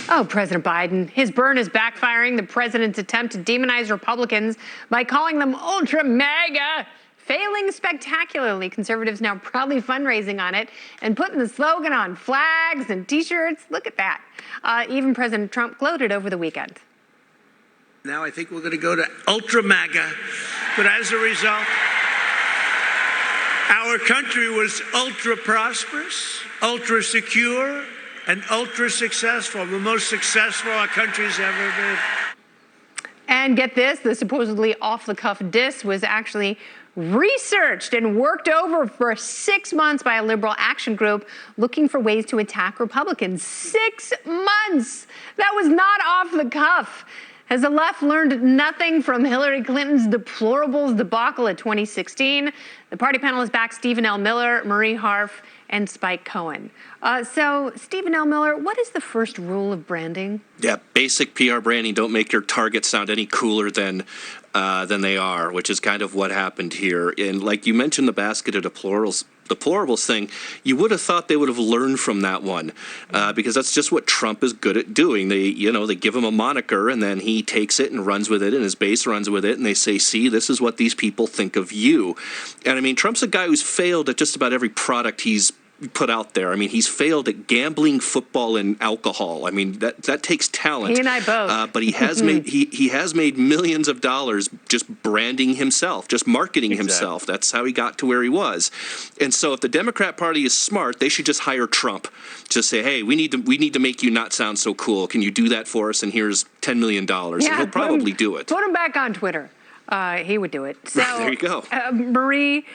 Oh, President Biden. His burn is backfiring. The president's attempt to demonize Republicans by calling them ultra MAGA, failing spectacularly. Conservatives now proudly fundraising on it and putting the slogan on flags and T-shirts. Look at that. Even President Trump gloated over the weekend. Now I think we're going to go to ultra MAGA. But as a result, our country was ultra prosperous, ultra secure, and ultra successful, the most successful our country's ever been. And get this, the supposedly off-the-cuff diss was actually researched and worked over for 6 months by a liberal action group looking for ways to attack Republicans. 6 months! That was not off the cuff. Has the left learned nothing from Hillary Clinton's deplorables debacle of 2016? The party panelists back Stephen L. Miller, Marie Harf, and Spike Cohen. So, Stephen L. Miller, what is the first rule of branding? Yeah, basic PR branding. Don't make your target sound any cooler than they are, which is kind of what happened here. And like you mentioned, the basket of deplorables thing, you would have thought they would have learned from that one, because that's just what Trump is good at doing. They give him a moniker and then he takes it and runs with it, and his base runs with it, and they say, see, this is what these people think of you. And I mean, Trump's a guy who's failed at just about every product he's put out there. I mean, he's failed at gambling, football, and alcohol. I mean, that takes talent. He and I both. But he has made he has made millions of dollars just branding himself, just marketing himself. That's how he got to where he was. And so, if the Democrat Party is smart, they should just hire Trump. Just say, hey, we need to make you not sound so cool. Can you do that for us? And here's $10 million. Yeah, and he'll probably do it. Put him back on Twitter. He would do it. So, there you go. Marie,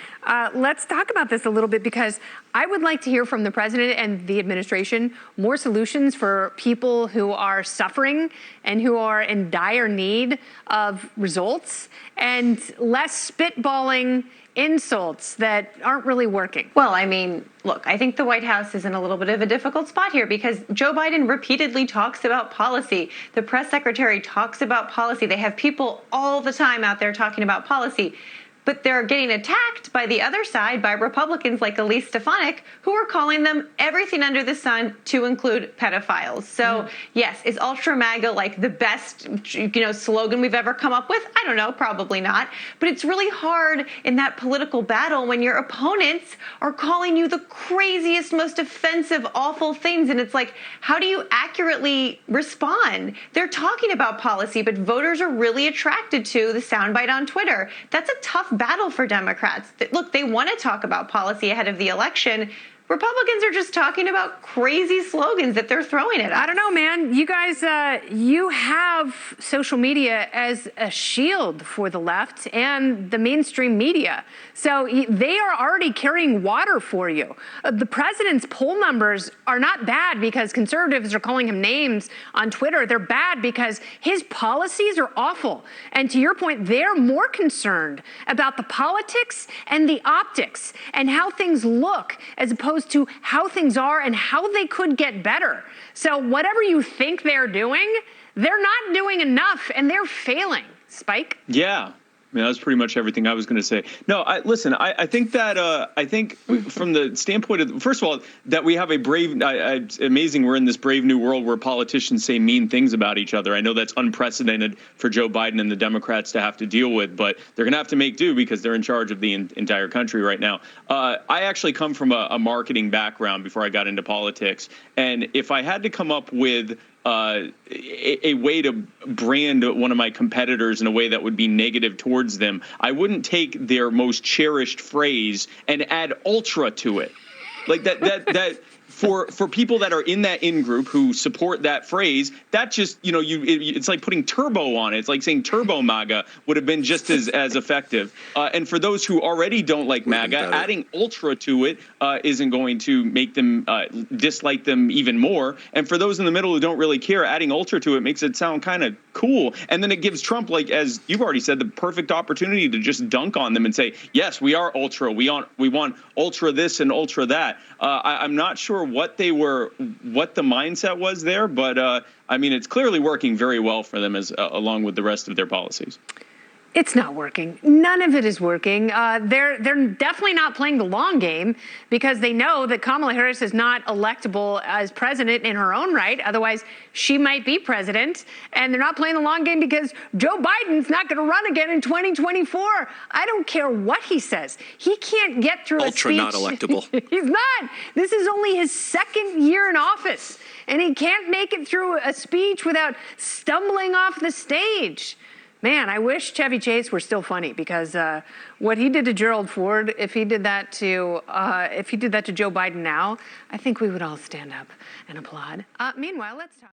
let's talk about this a little bit, because I would like to hear from the president and the administration more solutions for people who are suffering and who are in dire need of results, and less spitballing insults that aren't really working. Well, I mean, look, I think the White House is in a little bit of a difficult spot here, because Joe Biden repeatedly talks about policy. The press secretary talks about policy. They have people all the time out there talking about policy. But they're getting attacked by the other side, by Republicans like Elise Stefanik, who are calling them everything under the sun, to include pedophiles. So, yes, is ultra MAGA like the best, slogan we've ever come up with? I don't know, probably not. But it's really hard in that political battle when your opponents are calling you the craziest, most offensive, awful things. And it's like, how do you accurately respond? They're talking about policy, but voters are really attracted to the soundbite on Twitter. That's a tough battle for Democrats. Look, they want to talk about policy ahead of the election. Republicans are just talking about crazy slogans that they're throwing at us. I don't know, man. You guys, you have social media as a shield for the left and the mainstream media. So they are already carrying water for you. The president's poll numbers are not bad because conservatives are calling him names on Twitter. They're bad because his policies are awful. And to your point, they're more concerned about the politics and the optics and how things look, as opposed to how things are and how they could get better. So whatever you think they're doing, they're not doing enough, and they're failing. Spike? Yeah. I mean, that was pretty much everything I was going to say. No, I think that I think from the standpoint of, first of all, that we have a brave, it's amazing we're in this brave new world where politicians say mean things about each other. I know that's unprecedented for Joe Biden and the Democrats to have to deal with, but they're going to have to make do because they're in charge of the entire country right now. I actually come from a marketing background before I got into politics. And if I had to come up with a way to brand one of my competitors in a way that would be negative towards them, I wouldn't take their most cherished phrase and add ultra to it. Like that for people that are in that in-group who support that phrase, that just, it's like putting turbo on it. It's like saying turbo MAGA would have been just as effective. And for those who already don't like MAGA, adding ultra to it isn't going to make them dislike them even more. And for those in the middle who don't really care, adding ultra to it makes it sound kind of cool. And then it gives Trump, like, as you've already said, the perfect opportunity to just dunk on them and say, yes, we are ultra. We want ultra this and ultra that. I'm not sure what the mindset was there, but I mean, it's clearly working very well for them along with the rest of their policies. It's not working. None of it is working. They're definitely not playing the long game because they know that Kamala Harris is not electable as president in her own right. Otherwise, she might be president. And they're not playing the long game because Joe Biden's not going to run again in 2024. I don't care what he says. He can't get through a speech. Ultra not electable. He's not. This is only his second year in office, and he can't make it through a speech without stumbling off the stage. Man, I wish Chevy Chase were still funny because what he did to Gerald Ford, if he did that to Joe Biden now, I think we would all stand up and applaud. Meanwhile, let's talk.